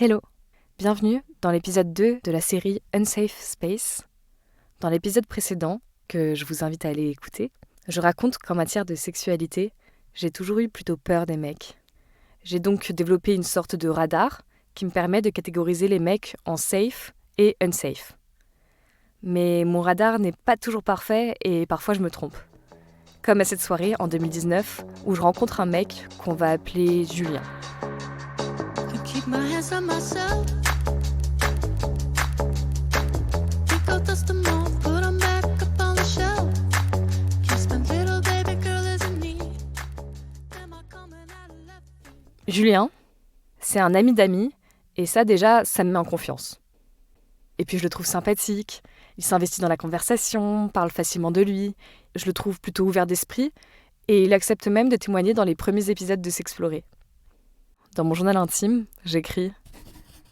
Hello, bienvenue dans l'épisode 2 de la série Unsafe Space. Dans l'épisode précédent, que je vous invite à aller écouter, je raconte qu'en matière de sexualité, j'ai toujours eu plutôt peur des mecs. J'ai donc développé une sorte de radar qui me permet de catégoriser les mecs en safe et unsafe. Mais mon radar n'est pas toujours parfait et parfois je me trompe. Comme à cette soirée en 2019 où je rencontre un mec qu'on va appeler Julien. Keep my hands on myself. Think I'll dust them all, put them back up on the shelf. Kiss my little baby girl is in need. Am I coming out of left? Julien, c'est un ami d'amis et ça déjà, ça me met en confiance. Et puis je le trouve sympathique, il s'investit dans la conversation, parle facilement de lui, je le trouve plutôt ouvert d'esprit et il accepte même de témoigner dans les premiers épisodes de S'explorer. Dans mon journal intime, j'écris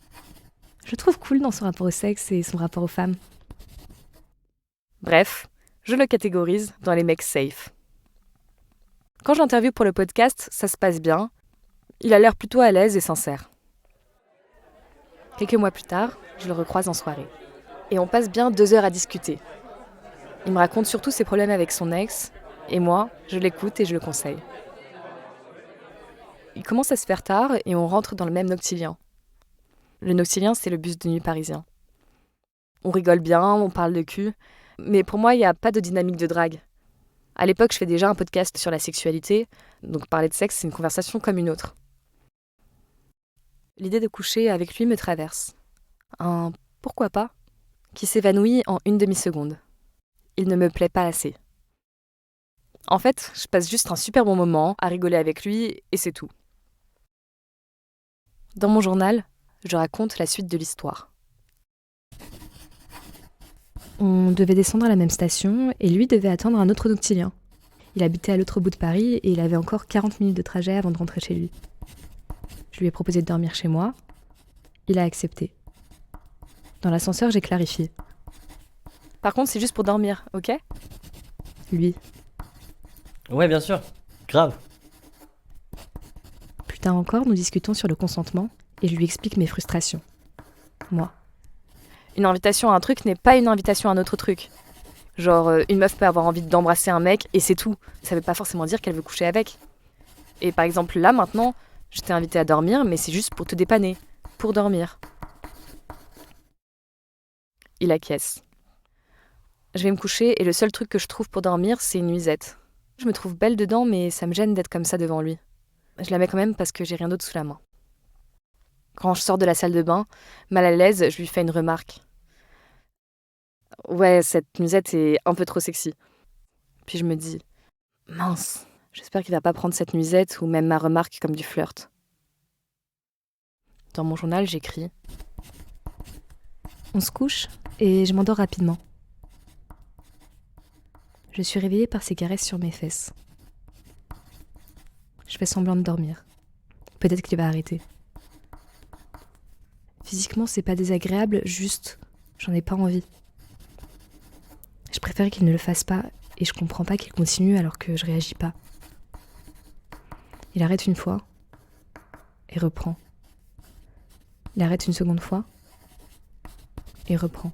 « Je le trouve cool dans son rapport au sexe et son rapport aux femmes. » Bref, je le catégorise dans les mecs safe. Quand je l'interviewe pour le podcast, ça se passe bien. Il a l'air plutôt à l'aise et sincère. Quelques mois plus tard, je le recroise en soirée. Et on passe bien 2 heures à discuter. Il me raconte surtout ses problèmes avec son ex, et moi, je l'écoute et je le conseille. Il commence à se faire tard et on rentre dans le même Noctilien. Le Noctilien, c'est le bus de nuit parisien. On rigole bien, on parle de cul, mais pour moi, il n'y a pas de dynamique de drague. À l'époque, je fais déjà un podcast sur la sexualité, donc parler de sexe, c'est une conversation comme une autre. L'idée de coucher avec lui me traverse. Un « pourquoi pas ?» qui s'évanouit en une demi-seconde. Il ne me plaît pas assez. En fait, je passe juste un super bon moment à rigoler avec lui et c'est tout. Dans mon journal, je raconte la suite de l'histoire. On devait descendre à la même station et lui devait attendre un autre Noctilien. Il habitait à l'autre bout de Paris et il avait encore 40 minutes de trajet avant de rentrer chez lui. Je lui ai proposé de dormir chez moi. Il a accepté. Dans l'ascenseur, j'ai clarifié. Par contre, c'est juste pour dormir, ok ? Lui. Ouais, bien sûr. Grave. Plus tard encore, nous discutons sur le consentement et je lui explique mes frustrations. Moi. Une invitation à un truc n'est pas une invitation à un autre truc. Genre, une meuf peut avoir envie d'embrasser un mec et c'est tout. Ça veut pas forcément dire qu'elle veut coucher avec. Et par exemple, là, maintenant, je t'ai invité à dormir, mais c'est juste pour te dépanner. Pour dormir. Il acquiesce. Je vais me coucher et le seul truc que je trouve pour dormir, c'est une nuisette. Je me trouve belle dedans, mais ça me gêne d'être comme ça devant lui. Je la mets quand même parce que j'ai rien d'autre sous la main. Quand je sors de la salle de bain, mal à l'aise, je lui fais une remarque. Ouais, cette nuisette est un peu trop sexy. Puis je me dis, mince, j'espère qu'il va pas prendre cette nuisette ou même ma remarque comme du flirt. Dans mon journal, j'écris. On se couche et je m'endors rapidement. Je suis réveillée par ses caresses sur mes fesses. Je fais semblant de dormir. Peut-être qu'il va arrêter. Physiquement, c'est pas désagréable, juste, j'en ai pas envie. Je préfère qu'il ne le fasse pas et je comprends pas qu'il continue alors que je réagis pas. Il arrête une fois et reprend. Il arrête une seconde fois et reprend.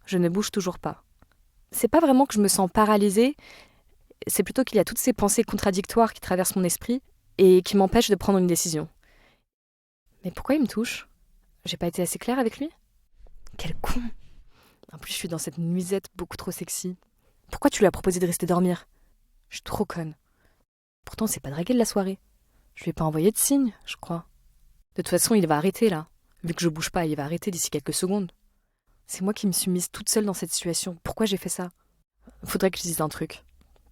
Je ne bouge toujours pas. C'est pas vraiment que je me sens paralysée, c'est plutôt qu'il y a toutes ces pensées contradictoires qui traversent mon esprit et qui m'empêchent de prendre une décision. Mais pourquoi il me touche ? J'ai pas été assez claire avec lui ? Quel con ! En plus, je suis dans cette nuisette beaucoup trop sexy. Pourquoi tu lui as proposé de rester dormir ? Je suis trop conne. Pourtant, c'est pas dragué de la soirée. Je lui ai pas envoyé de signe, je crois. De toute façon, il va arrêter là. Vu que je bouge pas, il va arrêter d'ici quelques secondes. C'est moi qui me suis mise toute seule dans cette situation. Pourquoi j'ai fait ça ? Faudrait que je dise un truc.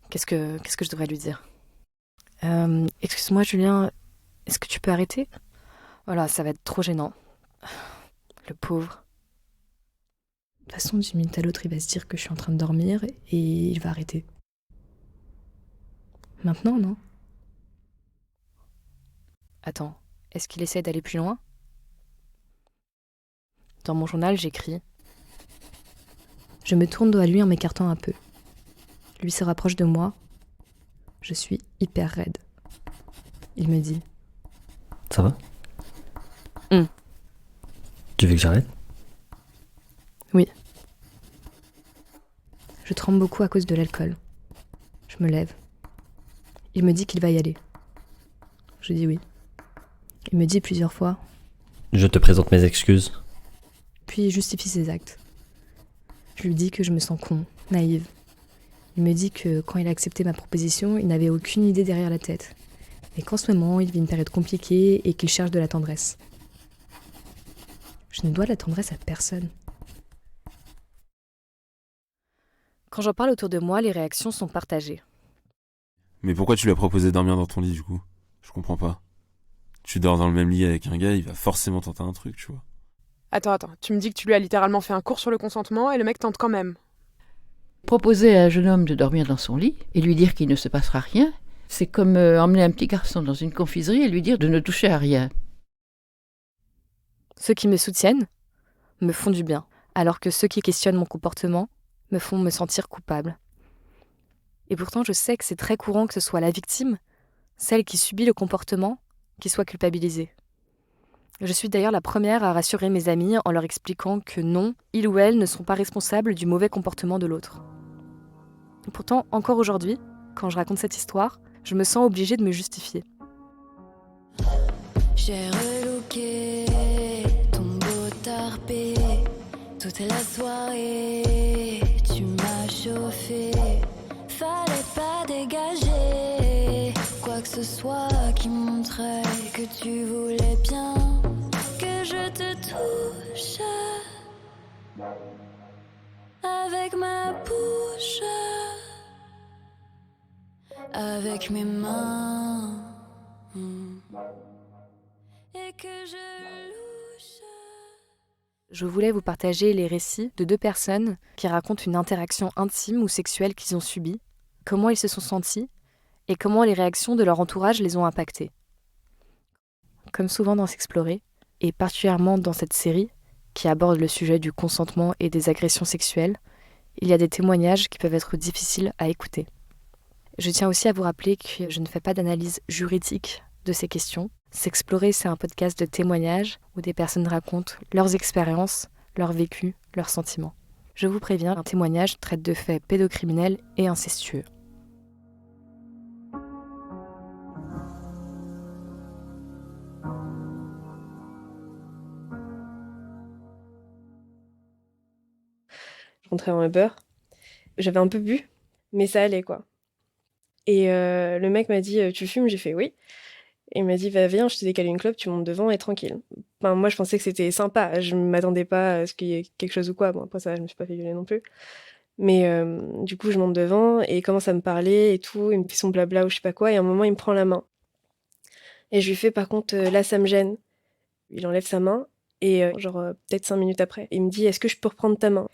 Qu'est-ce que je devrais lui dire ? Excuse-moi, Julien, est-ce que tu peux arrêter ? Voilà, ça va être trop gênant. Le pauvre. De toute façon, d'une minute à l'autre, il va se dire que je suis en train de dormir et il va arrêter. Maintenant, non ? Attends, est-ce qu'il essaie d'aller plus loin ? Dans mon journal, j'écris. Je me tourne dos à lui en m'écartant un peu. Lui se rapproche de moi. Je suis hyper raide. Il me dit Ça va? Hmm. Tu veux que j'arrête? Je tremble beaucoup à cause de l'alcool. Je me lève. Il me dit qu'il va y aller. Je dis oui. Il me dit plusieurs fois, Je te présente mes excuses. puis il justifie ses actes. Je lui dis que je me sens con, naïve. Il me dit que quand il a accepté ma proposition, il n'avait aucune idée derrière la tête. Mais qu'en ce moment, il vit une période compliquée et qu'il cherche de la tendresse. Je ne dois de la tendresse à personne. Quand j'en parle autour de moi, les réactions sont partagées. Mais pourquoi tu lui as proposé de dormir dans ton lit, du coup? Je comprends pas. Tu dors dans le même lit avec un gars, il va forcément tenter un truc, tu vois. Attends, tu me dis que tu lui as littéralement fait un cours sur le consentement et le mec tente quand même. Proposer à un jeune homme de dormir dans son lit et lui dire qu'il ne se passera rien, c'est comme emmener un petit garçon dans une confiserie et lui dire de ne toucher à rien. Ceux qui me soutiennent me font du bien, alors que ceux qui questionnent mon comportement me font me sentir coupable. Et pourtant, je sais que c'est très courant que ce soit la victime, celle qui subit le comportement, qui soit culpabilisée. Je suis d'ailleurs la première à rassurer mes amis en leur expliquant que non, ils ou elles ne sont pas responsables du mauvais comportement de l'autre. Et pourtant, encore aujourd'hui, quand je raconte cette histoire, je me sens obligée de me justifier. J'ai relooké ton beau tarpé toute la soirée. Tu m'as chauffé, fallait pas dégager quoi que ce soit qui montrait que tu voulais bien que je te touche avec ma bouche, avec mes mains. Et que je louche. Je voulais vous partager les récits de 2 personnes qui racontent une interaction intime ou sexuelle qu'ils ont subie, comment ils se sont sentis et comment les réactions de leur entourage les ont impactés. Comme souvent dans S'explorer, et particulièrement dans cette série qui aborde le sujet du consentement et des agressions sexuelles, il y a des témoignages qui peuvent être difficiles à écouter. Je tiens aussi à vous rappeler que je ne fais pas d'analyse juridique de ces questions. S'explorer, c'est un podcast de témoignages où des personnes racontent leurs expériences, leur vécu, leurs sentiments. Je vous préviens, un témoignage traite de faits pédocriminels et incestueux. Je rentrais en Uber. J'avais un peu bu, mais ça allait, quoi. Et le mec m'a dit tu fumes? J'ai fait oui. Et il m'a dit va, viens, je te décale une clope, tu montes devant et tranquille. Enfin, moi, je pensais que c'était sympa. Je m'attendais pas à ce qu'il y ait quelque chose ou quoi. Bon, après ça, je me suis pas fait violer non plus. Mais du coup, je monte devant et il commence à me parler et tout. Il me fait son blabla ou je sais pas quoi. Et à un moment, il me prend la main. Et je lui fais par contre là, ça me gêne. Il enlève sa main et peut-être 5 minutes après, il me dit est-ce que je peux reprendre ta main?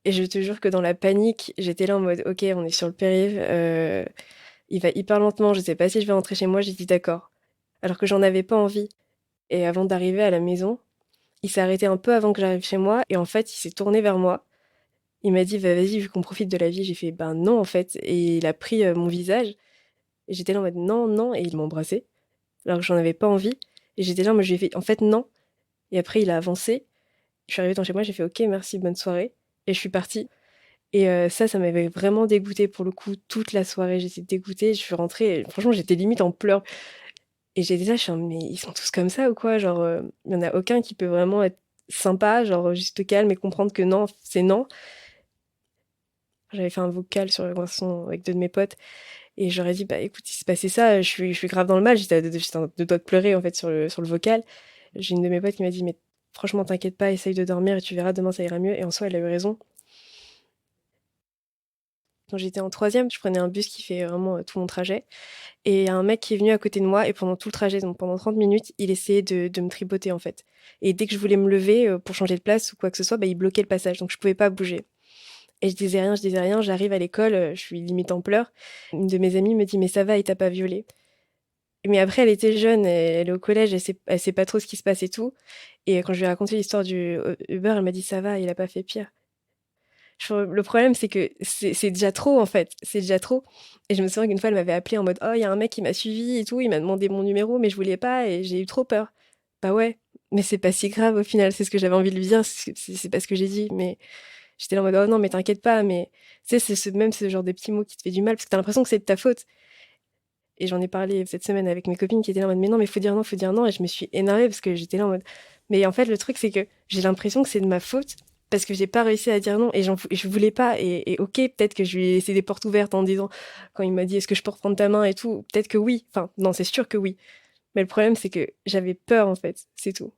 Et je te jure que dans la panique, j'étais là en mode ok, on est sur le périph', il va hyper lentement, je sais pas si je vais rentrer chez moi, j'ai dit d'accord. Alors que j'en avais pas envie. Et avant d'arriver à la maison, il s'est arrêté un peu avant que j'arrive chez moi et en fait, il s'est tourné vers moi. Il m'a dit bah, vas-y, vu qu'on profite de la vie, j'ai fait ben non en fait. Et il a pris mon visage et j'étais là en mode non, non, et il m'a embrassé alors que j'en avais pas envie. Et j'étais là, moi je lui ai fait en fait non. Et après, il a avancé. Je suis arrivée dans chez moi, j'ai fait ok, merci, bonne soirée. Et je suis partie. Et ça m'avait vraiment dégoûtée pour le coup, toute la soirée. J'étais dégoûtée, je suis rentrée, et franchement, j'étais limite en pleurs. Et j'étais là, je suis en mais ils sont tous comme ça ou quoi? Genre, il y en a aucun qui peut vraiment être sympa, genre juste calme et comprendre que non, c'est non. J'avais fait un vocal sur la conversation avec 2 de mes potes et j'aurais dit bah écoute, il s'est passé ça, je suis grave dans le mal, j'étais à 2 doigts de pleurer en fait sur le vocal. J'ai une de mes potes qui m'a dit mais franchement t'inquiète pas, essaye de dormir et tu verras demain ça ira mieux. Et en soi elle a eu raison. Quand j'étais en 3e, je prenais un bus qui fait vraiment tout mon trajet. Et il y a un mec qui est venu à côté de moi et pendant tout le trajet, donc pendant 30 minutes, il essayait de me tripoter en fait. Et dès que je voulais me lever pour changer de place ou quoi que ce soit, bah, il bloquait le passage, donc je pouvais pas bouger. Et je disais rien, j'arrive à l'école, je suis limite en pleurs. Une de mes amies me dit mais ça va, il t'a pas violée? Mais après, elle était jeune, elle est au collège, elle sait pas trop ce qui se passe et tout. Et quand je lui ai raconté l'histoire du Uber, elle m'a dit ça va, il a pas fait pire. Le problème, c'est que c'est déjà trop, en fait. C'est déjà trop. Et je me souviens qu'une fois, elle m'avait appelé en mode, oh, il y a un mec qui m'a suivi et tout, il m'a demandé mon numéro, mais je voulais pas et j'ai eu trop peur. Bah ouais, mais c'est pas si grave au final, c'est ce que j'avais envie de lui dire, c'est pas ce que j'ai dit, mais j'étais là en mode, oh non, mais t'inquiète pas, mais tu sais, même ce genre de petits mots qui te fait du mal, parce que t'as l'impression que c'est de ta faute. Et j'en ai parlé cette semaine avec mes copines qui étaient là en mode, mais non, mais faut dire non, et je me suis énervée parce que j'étais là en mode, mais en fait, le truc, c'est que j'ai l'impression que c'est de ma faute parce que j'ai pas réussi à dire non et je voulais pas. Et ok, peut-être que je lui ai laissé des portes ouvertes en disant, quand il m'a dit, est-ce que je peux reprendre ta main et tout, peut-être que oui. Enfin, non, c'est sûr que oui. Mais le problème, c'est que j'avais peur, en fait, c'est tout.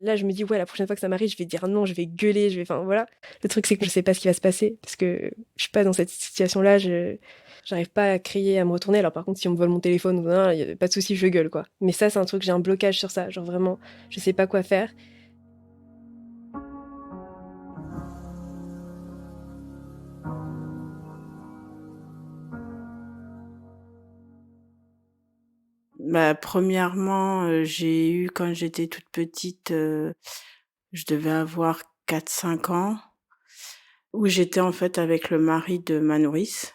Là, je me dis, ouais, la prochaine fois que ça m'arrive, je vais dire non, je vais gueuler, enfin, voilà. Le truc, c'est que je sais pas ce qui va se passer, parce que je suis pas dans cette situation-là, j'arrive pas à crier, à me retourner. Alors, par contre, si on me vole mon téléphone ou rien, y a pas de souci, je gueule, quoi. Mais ça, c'est un truc, j'ai un blocage sur ça. Genre, vraiment, je sais pas quoi faire. Bah, premièrement, j'ai eu quand j'étais toute petite, je devais avoir 4-5 ans, où j'étais en fait avec le mari de ma nourrice.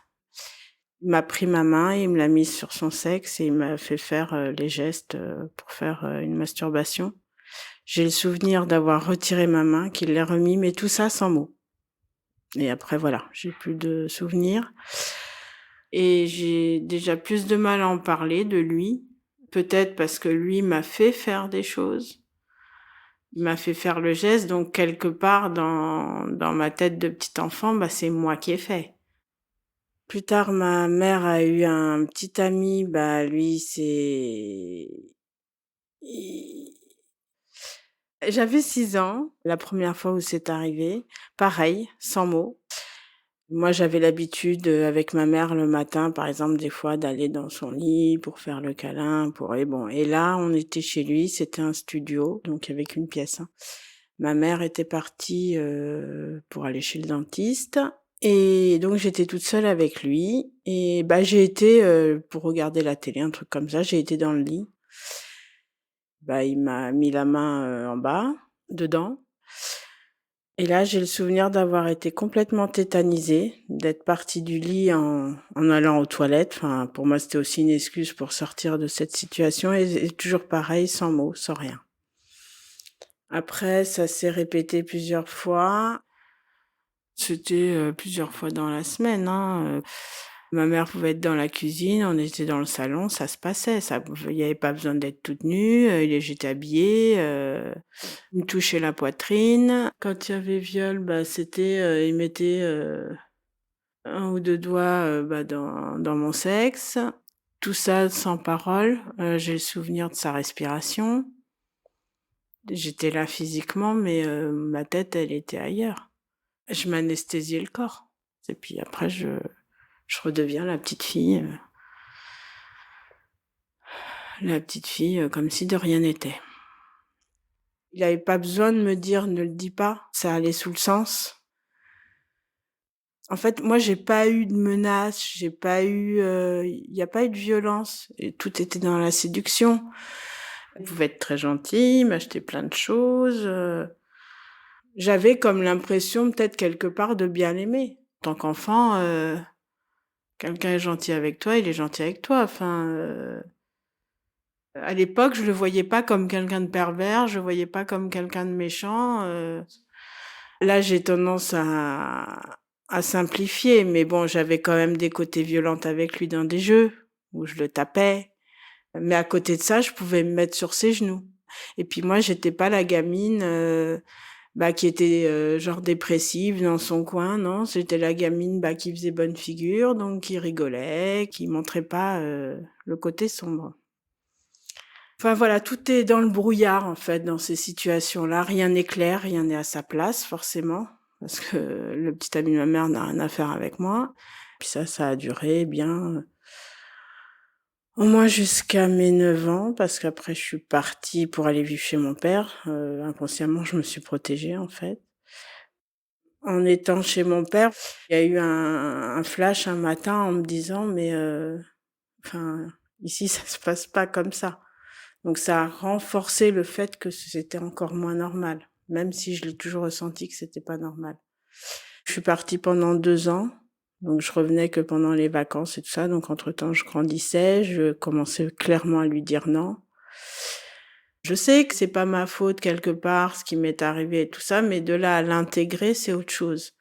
Il m'a pris ma main, il me l'a mise sur son sexe et il m'a fait faire, les gestes, pour faire, une masturbation. J'ai le souvenir d'avoir retiré ma main, qu'il l'ait remis, mais tout ça sans mots. Et après voilà, j'ai plus de souvenirs et j'ai déjà plus de mal à en parler de lui. Peut-être parce que lui m'a fait faire des choses. Il m'a fait faire le geste, donc quelque part dans ma tête de petit enfant, bah, c'est moi qui ai fait. Plus tard, ma mère a eu un petit ami, bah, lui, il- J'avais 6 ans, la première fois où c'est arrivé. Pareil, sans mots. Moi, j'avais l'habitude, avec ma mère le matin, par exemple, des fois, d'aller dans son lit pour faire le câlin, et là, on était chez lui, c'était un studio, donc avec une pièce, hein. Ma mère était partie, pour aller chez le dentiste et donc j'étais toute seule avec lui et bah, j'ai été, pour regarder la télé, un truc comme ça, j'ai été dans le lit. Bah, il m'a mis la main, en bas, dedans. Et là, j'ai le souvenir d'avoir été complètement tétanisée, d'être partie du lit en allant aux toilettes. Enfin, pour moi, c'était aussi une excuse pour sortir de cette situation et toujours pareil, sans mots, sans rien. Après, ça s'est répété plusieurs fois. C'était, plusieurs fois dans la semaine, hein. Ma mère pouvait être dans la cuisine, on était dans le salon, ça se passait. Il y avait pas besoin d'être toute nue, j'étais habillée, il me touchait la poitrine. Quand il y avait viol, bah, c'était, il mettait, 1 ou 2 doigts, bah, dans mon sexe. Tout ça sans parole. J'ai le souvenir de sa respiration. J'étais là physiquement, mais ma tête, elle était ailleurs. Je m'anesthésiais le corps. Et puis après, je redeviens la petite fille comme si de rien n'était. Il avait pas besoin de me dire: «Ne le dis pas», ça allait sous le sens. En fait, moi, j'ai pas eu de menaces, j'ai pas eu, il y a pas eu de violence et tout était dans la séduction. Il pouvait être très gentil, m'acheter plein de choses, j'avais comme l'impression peut-être quelque part de bien l'aimer. En tant qu'enfant, quelqu'un est gentil avec toi, il est gentil avec toi. Enfin, à l'époque, je le voyais pas comme quelqu'un de pervers, je le voyais pas comme quelqu'un de méchant. Là, j'ai tendance à simplifier, mais bon, j'avais quand même des côtés violents avec lui dans des jeux où je le tapais. Mais à côté de ça, je pouvais me mettre sur ses genoux. Et puis moi, j'étais pas la gamine bah, qui était genre dépressive dans son coin, non, j'étais la gamine bah, qui faisait bonne figure, donc qui rigolait, qui montrait pas le côté sombre. Enfin voilà, tout est dans le brouillard en fait dans ces situations-là. Rien n'est clair, rien n'est à sa place forcément, parce que le petit ami de ma mère n'a rien à faire avec moi. Puis ça a duré bien au moins jusqu'à mes 9 ans, parce qu'après je suis partie pour aller vivre chez mon père. Inconsciemment, je me suis protégée en fait. En étant chez mon père, il y a eu un flash un matin en me disant mais enfin ici ça se passe pas comme ça. Donc ça a renforcé le fait que c'était encore moins normal, même si je l'ai toujours ressenti que c'était pas normal. Je suis partie pendant 2 ans, donc je revenais que pendant les vacances et tout ça. Donc entre-temps, je grandissais, je commençais clairement à lui dire non. Je sais que c'est pas ma faute quelque part, ce qui m'est arrivé et tout ça, mais de là à l'intégrer, c'est autre chose.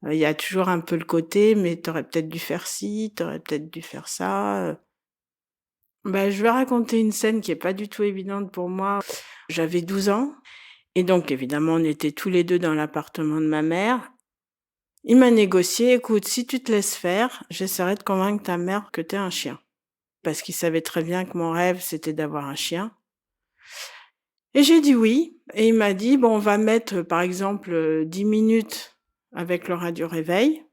Il y a toujours un peu le côté: «Mais t'aurais peut-être dû faire ci, t'aurais peut-être dû faire ça», je vais raconter une scène qui est pas du tout évidente pour moi. J'avais 12 ans et donc évidemment, on était tous les 2 dans l'appartement de ma mère. Il m'a négocié: «Écoute, si tu te laisses faire, j'essaierai de convaincre ta mère que tu un chien». Parce qu'il savait très bien que mon rêve, c'était d'avoir un chien. Et j'ai dit oui et il m'a dit: «Bon, on va mettre, par exemple, 10 minutes avec le radio réveil».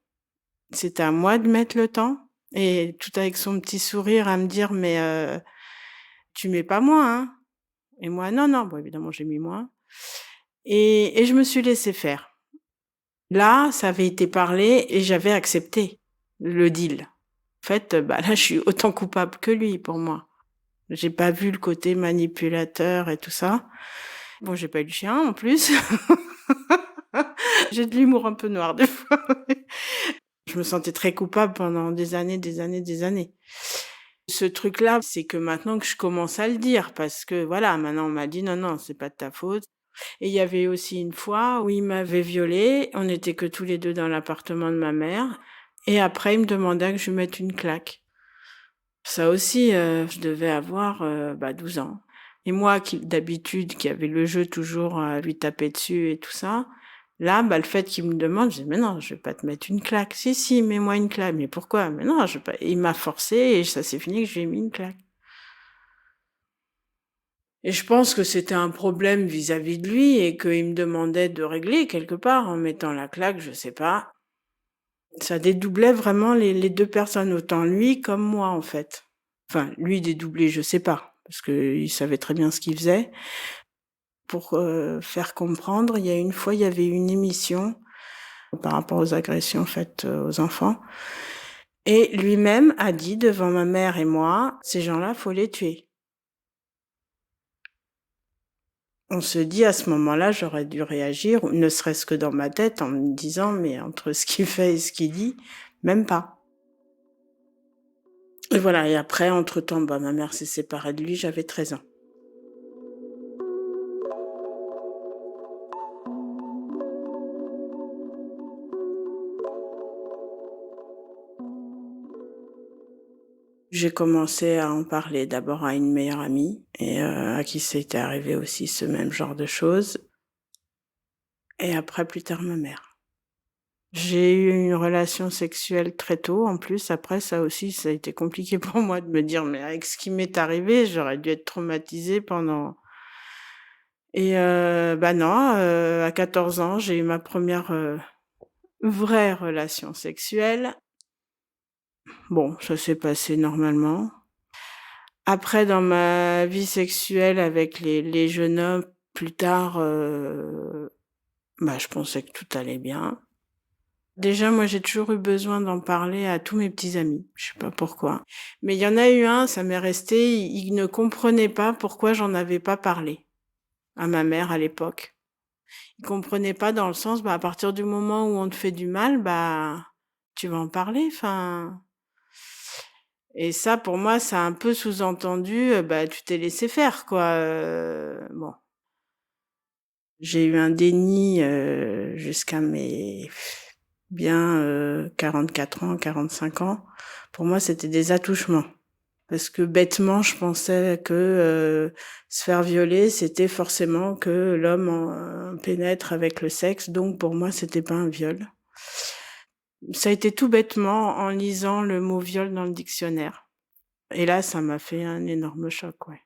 C'était à moi de mettre le temps et tout avec son petit sourire à me dire: «Mais, tu mets pas moins, hein?» Et moi: «Non, non». Bon, évidemment, j'ai mis moins et je me suis laissée faire. Là, ça avait été parlé et j'avais accepté le deal. En fait, là, je suis autant coupable que lui pour moi. J'ai pas vu le côté manipulateur et tout ça. Bon, j'ai pas eu de chien en plus. J'ai de l'humour un peu noir des fois. Je me sentais très coupable pendant des années, des années, des années. Ce truc-là, c'est que maintenant que je commence à le dire parce que voilà, maintenant on m'a dit: «Non, non, c'est pas de ta faute». Et il y avait aussi une fois où il m'avait violée, on n'était que tous les 2 dans l'appartement de ma mère et après il me demanda que je lui mette une claque. Ça aussi, je devais avoir, 12 ans et moi d'habitude qui avait le jeu toujours à lui taper dessus et tout ça, là, le fait qu'il me demande, je dis: «Mais non, je vais pas te mettre une claque». «Si, si, mets-moi une claque». «Mais pourquoi?» «Mais non, je vais pas». Il m'a forcé et ça s'est fini que je lui ai mis une claque. Et je pense que c'était un problème vis-à-vis de lui et qu'il me demandait de régler quelque part en mettant la claque, je sais pas. Ça dédoublait vraiment les 2 personnes, autant lui comme moi, en fait. Enfin, lui dédoublé, je sais pas, parce qu'il savait très bien ce qu'il faisait. Pour, faire comprendre, il y a une fois, il y avait une émission par rapport aux agressions faites, aux enfants et lui-même a dit devant ma mère et moi: «Ces gens-là, faut les tuer». On se dit à ce moment-là, j'aurais dû réagir, ne serait-ce que dans ma tête, en me disant: «Mais entre ce qu'il fait et ce qu'il dit, même pas». Et voilà et après entre-temps, ma mère s'est séparée de lui, j'avais 13 ans. J'ai commencé à en parler d'abord à une meilleure amie et à qui c'était arrivé aussi ce même genre de choses et après plus tard ma mère. J'ai eu une relation sexuelle très tôt en plus, après ça aussi, ça a été compliqué pour moi de me dire: «Mais avec ce qui m'est arrivé, j'aurais dû être traumatisée pendant» et non, à 14 ans, j'ai eu ma première vraie relation sexuelle. Bon, ça s'est passé normalement. Après dans ma vie sexuelle avec les jeunes hommes, plus tard, je pensais que tout allait bien. Déjà, moi, j'ai toujours eu besoin d'en parler à tous mes petits amis. Je sais pas pourquoi. Mais il y en a eu un, ça m'est resté, il ne comprenait pas pourquoi j'en avais pas parlé à ma mère à l'époque. Il comprenait pas dans le sens, à partir du moment où on te fait du mal, tu vas en parler, enfin. Et ça, pour moi, ça a un peu sous-entendu, tu t'es laissé faire, quoi. Bon. J'ai eu un déni jusqu'à mes bien 44 ans, 45 ans. Pour moi, c'était des attouchements. Parce que bêtement, je pensais que se faire violer, c'était forcément que l'homme pénètre avec le sexe. Donc pour moi, c'était pas un viol. Ça a été tout bêtement en lisant le mot viol dans le dictionnaire. Et là, ça m'a fait un énorme choc, ouais.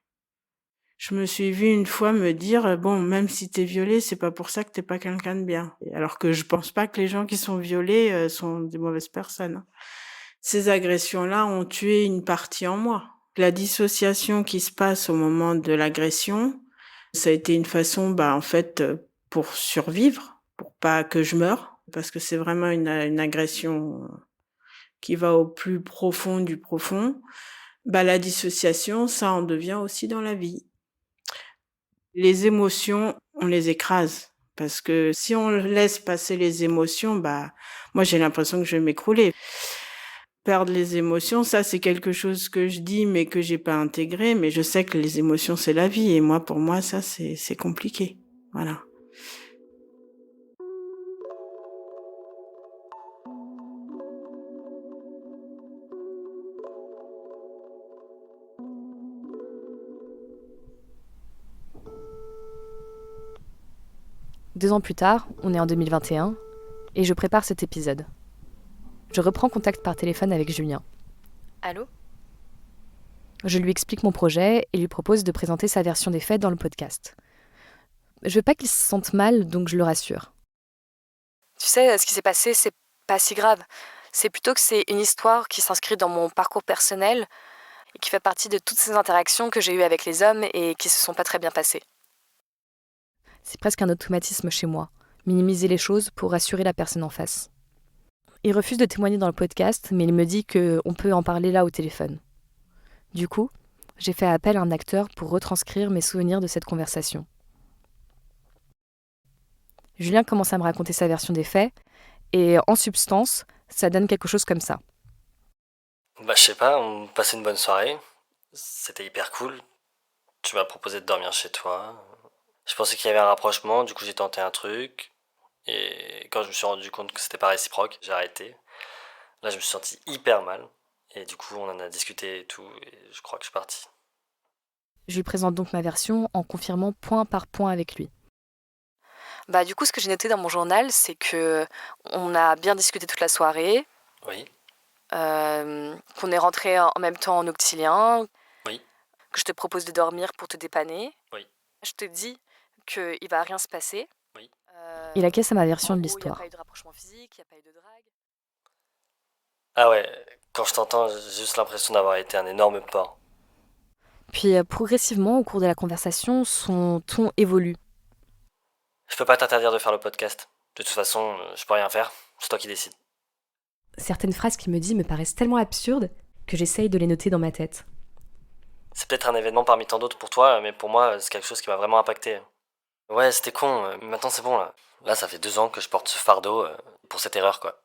Je me suis vue une fois me dire: «Bon, même si t'es violée, c'est pas pour ça que t'es pas quelqu'un de bien». Alors que je pense pas que les gens qui sont violés, sont des mauvaises personnes, hein. Ces agressions-là ont tué une partie en moi. La dissociation qui se passe au moment de l'agression, ça a été une façon, en fait, pour survivre, pour pas que je meure, parce que c'est vraiment une agression qui va au plus profond du profond. La dissociation, ça en devient aussi dans la vie. Les émotions, on les écrase Parce que si on laisse passer les émotions, moi j'ai l'impression que je vais m'écrouler. Perdre les émotions, ça c'est quelque chose que je dis mais que j'ai pas intégré, mais je sais que les émotions c'est la vie et moi pour moi ça c'est compliqué. Voilà. Deux ans plus tard, on est en 2021, et je prépare cet épisode. Je reprends contact par téléphone avec Julien. Allô ? Je lui explique mon projet et lui propose de présenter sa version des faits dans le podcast. Je veux pas qu'il se sente mal, donc je le rassure. Tu sais, ce qui s'est passé, c'est pas si grave. C'est plutôt que c'est une histoire qui s'inscrit dans mon parcours personnel et qui fait partie de toutes ces interactions que j'ai eues avec les hommes et qui se sont pas très bien passées. C'est presque un automatisme chez moi, minimiser les choses pour rassurer la personne en face. Il refuse de témoigner dans le podcast, mais il me dit qu'on peut en parler là au téléphone. Du coup, j'ai fait appel à un acteur pour retranscrire mes souvenirs de cette conversation. Julien commence à me raconter sa version des faits, et en substance, ça donne quelque chose comme ça. Je sais pas, on passait une bonne soirée. C'était hyper cool. Tu m'as proposé de dormir chez toi. Je pensais qu'il y avait un rapprochement, du coup j'ai tenté un truc. Et quand je me suis rendu compte que c'était pas réciproque, j'ai arrêté. Là je me suis senti hyper mal. Et du coup on en a discuté et tout, et je crois que je suis parti. Je lui présente donc ma version en confirmant point par point avec lui. Du coup, ce que j'ai noté dans mon journal, c'est que on a bien discuté toute la soirée. Oui. Qu'on est rentré en même temps en octilien. Oui. Que je te propose de dormir pour te dépanner. Oui. Je te dis qu'il va rien se passer. Oui. Il acquiesce à ma version de l'histoire. Il n'y a pas eu de rapprochement physique, il n'y a pas eu de drague. Ah ouais, quand je t'entends, j'ai juste l'impression d'avoir été un énorme porc. Puis progressivement, au cours de la conversation, son ton évolue. Je peux pas t'interdire de faire le podcast. De toute façon, je peux rien faire. C'est toi qui décides. Certaines phrases qu'il me dit me paraissent tellement absurdes que j'essaye de les noter dans ma tête. C'est peut-être un événement parmi tant d'autres pour toi, mais pour moi, c'est quelque chose qui m'a vraiment impacté. Ouais, c'était con, maintenant c'est bon là. Là, ça fait 2 ans que je porte ce fardeau pour cette erreur, quoi.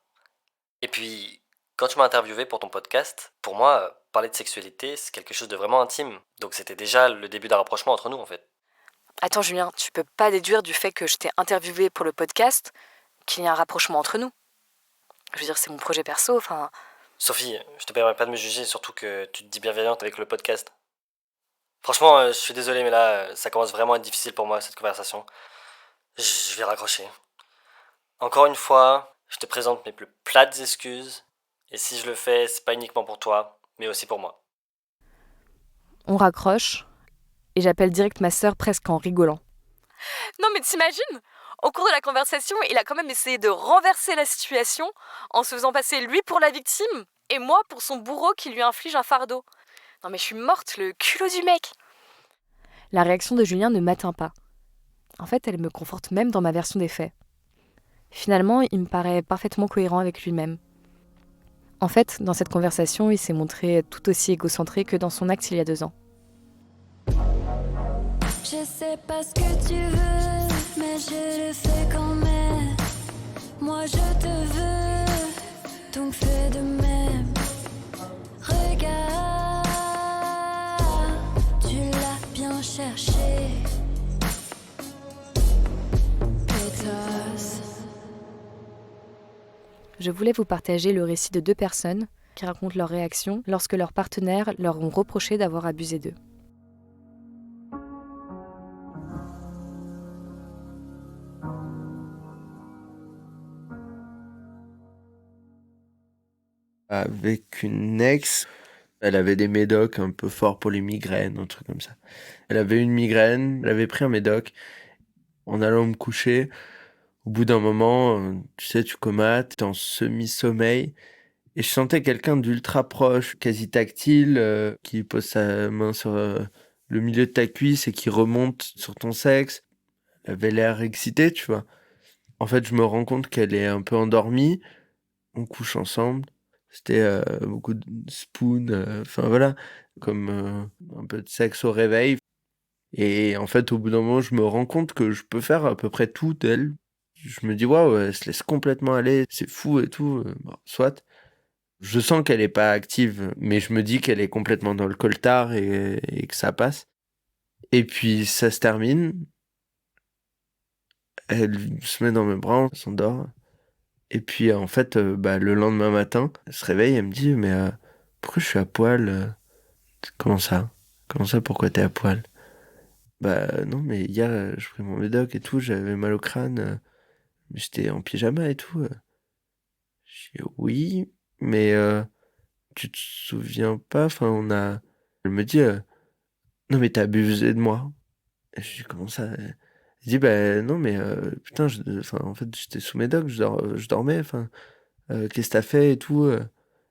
Et puis, quand tu m'as interviewé pour ton podcast, pour moi, parler de sexualité, c'est quelque chose de vraiment intime. Donc c'était déjà le début d'un rapprochement entre nous, en fait. Attends Julien, tu peux pas déduire du fait que je t'ai interviewé pour le podcast qu'il y a un rapprochement entre nous. Je veux dire, c'est mon projet perso, enfin... Sophie, je te permets pas de me juger, surtout que tu te dis bienveillante avec le podcast. Franchement, je suis désolé, mais là, ça commence vraiment à être difficile pour moi, cette conversation. Je vais raccrocher. Encore une fois, je te présente mes plus plates excuses. Et si je le fais, c'est pas uniquement pour toi, mais aussi pour moi. On raccroche, et j'appelle direct ma sœur presque en rigolant. Non mais t'imagines ? Au cours de la conversation, il a quand même essayé de renverser la situation en se faisant passer lui pour la victime et moi pour son bourreau qui lui inflige un fardeau. Non mais je suis morte, le culot du mec. La réaction de Julien ne m'atteint pas. En fait, elle me conforte même dans ma version des faits. Finalement, il me paraît parfaitement cohérent avec lui-même. En fait, dans cette conversation, il s'est montré tout aussi égocentré que dans son acte il y a 2 ans. Je sais pas ce que tu veux, mais je le fais quand même. Moi je te veux, donc fais de même. Regarde, tu l'as bien cherché. Pétasse. Je voulais vous partager le récit de 2 personnes qui racontent leur réaction lorsque leurs partenaires leur ont reproché d'avoir abusé d'eux. Avec une ex, elle avait des médocs un peu forts pour les migraines, un truc comme ça. Elle avait une migraine, elle avait pris un médoc. En allant me coucher, au bout d'un moment, tu sais, tu comates, t'es en semi-sommeil. Et je sentais quelqu'un d'ultra proche, quasi tactile, qui pose sa main sur le milieu de ta cuisse et qui remonte sur ton sexe. Elle avait l'air excitée, tu vois. En fait, je me rends compte qu'elle est un peu endormie. On couche ensemble. C'était beaucoup de spoon, enfin voilà, comme un peu de sexe au réveil. Et en fait, au bout d'un moment, je me rends compte que je peux faire à peu près tout d'elle. Je me dis, waouh, elle se laisse complètement aller, c'est fou et tout. Bon, soit. Je sens qu'elle est pas active, mais je me dis qu'elle est complètement dans le coltard et que ça passe. Et puis ça se termine. Elle se met dans mes bras, on s'endort. Et puis en fait, le lendemain matin, elle se réveille, elle me dit, mais pourquoi je suis à poil Comment ça? Comment ça, pourquoi t'es à poil? Bah non, mais hier, je pris mon médoc et tout, j'avais mal au crâne, j'étais en pyjama et tout. Je dis oui, mais tu te souviens pas? Enfin, Elle me dit, non mais t'as abusé de moi. Et je dis comment ça? Elle dit bah non mais putain, enfin en fait j'étais sous médoc, je dormais, enfin qu'est-ce que t'as fait et tout.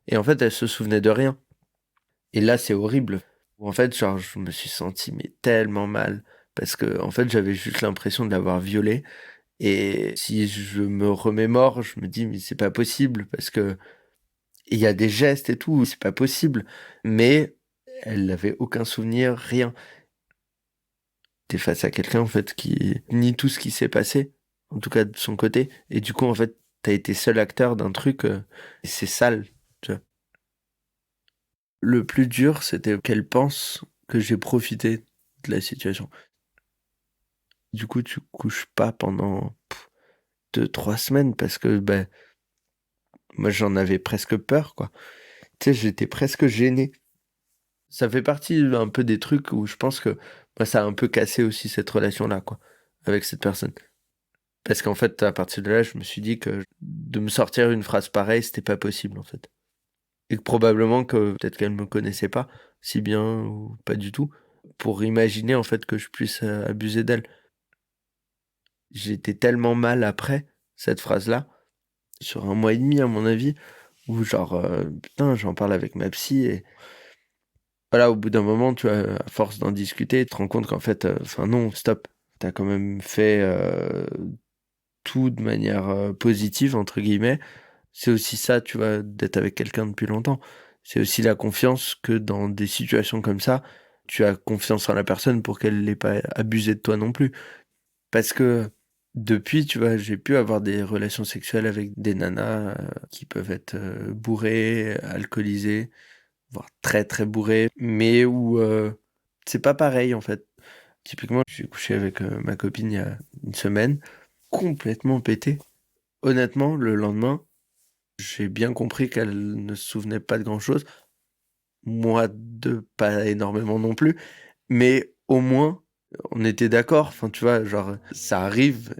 Et en fait elle se souvenait de rien. Et là c'est horrible. En fait genre je me suis senti mais tellement mal parce que en fait j'avais juste l'impression de l'avoir violée. Et si je me remémore, je me dis mais c'est pas possible parce que il y a des gestes et tout, c'est pas possible. Mais elle n'avait aucun souvenir, rien. T'es face à quelqu'un en fait qui nie tout ce qui s'est passé, en tout cas de son côté, et du coup en fait t'as été seul acteur d'un truc, et c'est sale, tu vois. Le plus dur c'était qu'elle pense que j'ai profité de la situation. Du coup tu couches pas pendant 2-3 semaines parce que moi j'en avais presque peur quoi. Tu sais j'étais presque gêné. Ça fait partie un peu des trucs où je pense que moi ça a un peu cassé aussi cette relation là quoi avec cette personne. Parce qu'en fait, à partir de là, je me suis dit que de me sortir une phrase pareille, c'était pas possible, en fait. Et que probablement que peut-être qu'elle me connaissait pas si bien ou pas du tout, pour imaginer, en fait, que je puisse abuser d'elle. J'étais tellement mal après cette phrase-là, sur 1 mois et demi, à mon avis, où genre, putain, j'en parle avec ma psy et voilà, au bout d'un moment, tu vois, à force d'en discuter, tu te rends compte qu'en fait, enfin non, stop. T'as quand même fait tout de manière positive, entre guillemets. C'est aussi ça, tu vois, d'être avec quelqu'un depuis longtemps. C'est aussi la confiance que dans des situations comme ça, tu as confiance en la personne pour qu'elle n'ait pas abusé de toi non plus. Parce que depuis, tu vois, j'ai pu avoir des relations sexuelles avec des nanas qui peuvent être bourrées, alcoolisées, voire très très bourrées, mais où c'est pas pareil en fait. Typiquement, j'ai couché avec ma copine il y a une semaine, complètement pété. Honnêtement, le lendemain, j'ai bien compris qu'elle ne se souvenait pas de grand-chose. Moi, de pas énormément non plus. Mais au moins, on était d'accord. Enfin, tu vois, genre, ça arrive.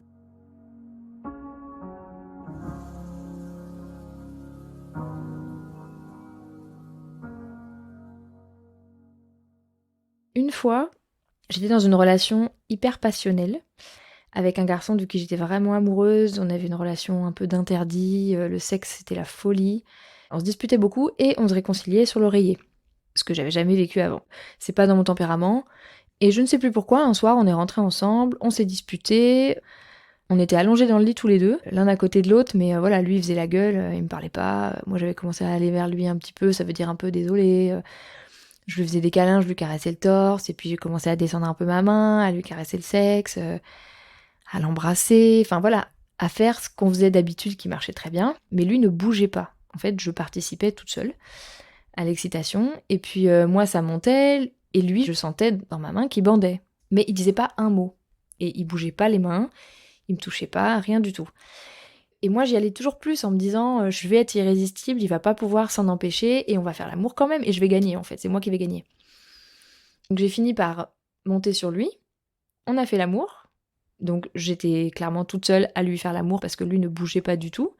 Une fois, j'étais dans une relation hyper passionnelle avec un garçon de qui j'étais vraiment amoureuse. On avait une relation un peu d'interdit, le sexe c'était la folie. On se disputait beaucoup et on se réconciliait sur l'oreiller, ce que j'avais jamais vécu avant. C'est pas dans mon tempérament. Et je ne sais plus pourquoi, un soir on est rentrés ensemble, on s'est disputés, on était allongés dans le lit tous les deux, l'un à côté de l'autre, mais voilà, lui il faisait la gueule, il me parlait pas. Moi j'avais commencé à aller vers lui un petit peu, ça veut dire un peu désolé. Je lui faisais des câlins, je lui caressais le torse, et puis j'ai commencé à descendre un peu ma main, à lui caresser le sexe, à l'embrasser, enfin voilà, à faire ce qu'on faisait d'habitude qui marchait très bien, mais lui ne bougeait pas. En fait, je participais toute seule à l'excitation, et puis moi ça montait, et lui, je sentais dans ma main qu'il bandait. Mais il disait pas un mot, et il bougeait pas les mains, il me touchait pas, rien du tout. Et moi j'y allais toujours plus en me disant je vais être irrésistible, il va pas pouvoir s'en empêcher, et on va faire l'amour quand même, et je vais gagner en fait, c'est moi qui vais gagner. Donc j'ai fini par monter sur lui, on a fait l'amour, donc j'étais clairement toute seule à lui faire l'amour parce que lui ne bougeait pas du tout.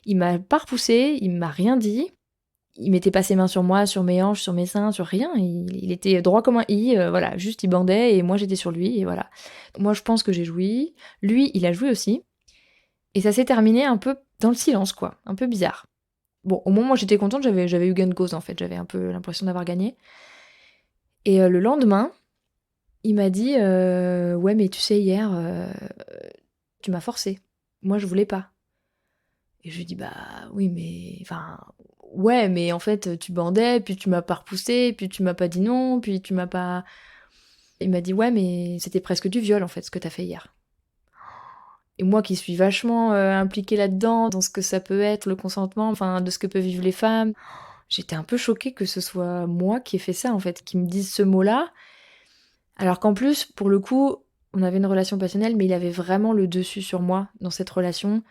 Il m'a pas repoussée, il m'a rien dit, il mettait pas ses mains sur moi, sur mes hanches, sur mes seins, sur rien, il était droit comme un i, voilà, juste il bandait et moi j'étais sur lui et voilà. Moi je pense que j'ai joui, lui il a joui aussi, et ça s'est terminé un peu dans le silence quoi, un peu bizarre. Bon, au moment où j'étais contente, j'avais eu gain de cause en fait, j'avais un peu l'impression d'avoir gagné. Et le lendemain, il m'a dit ouais mais tu sais hier tu m'as forcé. Moi je voulais pas. Et je lui dis bah oui mais enfin ouais mais en fait tu bandais puis tu m'as pas repoussé puis tu m'as pas dit non puis tu m'as pas. Il m'a dit ouais, mais c'était presque du viol en fait ce que t'as fait hier. Et moi qui suis vachement impliquée là-dedans, dans ce que ça peut être le consentement, enfin de ce que peuvent vivre les femmes, j'étais un peu choquée que ce soit moi qui ai fait ça en fait, qui me dise ce mot-là. Alors qu'en plus, pour le coup, on avait une relation passionnelle, mais il avait vraiment le dessus sur moi dans cette relation.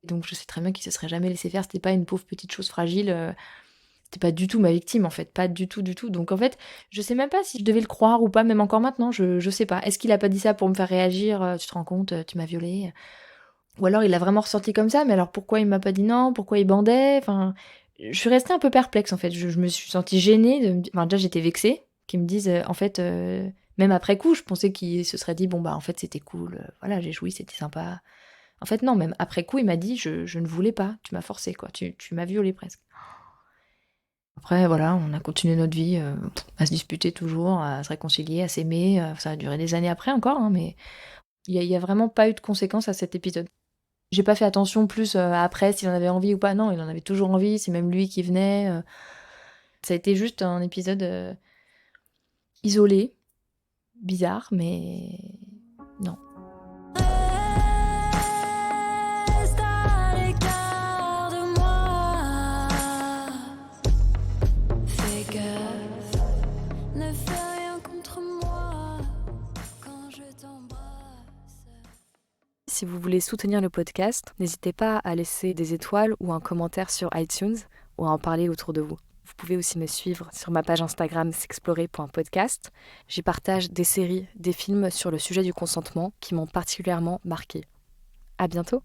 Donc je sais très bien qu'il se serait jamais laissé faire, c'était pas une pauvre petite chose fragile. C'était pas du tout ma victime en fait, pas du tout, du tout. Donc en fait, je sais même pas si je devais le croire ou pas, même encore maintenant, je sais pas. Est-ce qu'il a pas dit ça pour me faire réagir, tu te rends compte, tu m'as violée? Ou alors il l'a vraiment ressenti comme ça, mais alors pourquoi il m'a pas dit non? Pourquoi il bandait? Enfin, je suis restée un peu perplexe en fait. Je me suis sentie gênée de me dire, enfin déjà j'étais vexée qu'ils me disent en fait même après coup, je pensais qu'il se serait dit bon bah en fait c'était cool, voilà, j'ai joui, c'était sympa. En fait non, même après coup, il m'a dit je ne voulais pas, tu m'as forcé quoi, tu m'as violée presque. Après, voilà, on a continué notre vie à se disputer toujours, à se réconcilier, à s'aimer. Ça a duré des années après encore, hein, mais il y a vraiment pas eu de conséquences à cet épisode. J'ai pas fait attention plus après s'il en avait envie ou pas. Non, il en avait toujours envie, c'est même lui qui venait. Ça a été juste un épisode isolé, bizarre, mais non. Reste à l'écart de moi. Fais gaffe, ne fais rien contre moi quand je t'embrasse. Si vous voulez soutenir le podcast, n'hésitez pas à laisser des étoiles ou un commentaire sur iTunes ou à en parler autour de vous. Vous pouvez aussi me suivre sur ma page Instagram s'explorer.podcast. J'y partage des séries, des films sur le sujet du consentement qui m'ont particulièrement marquée. À bientôt!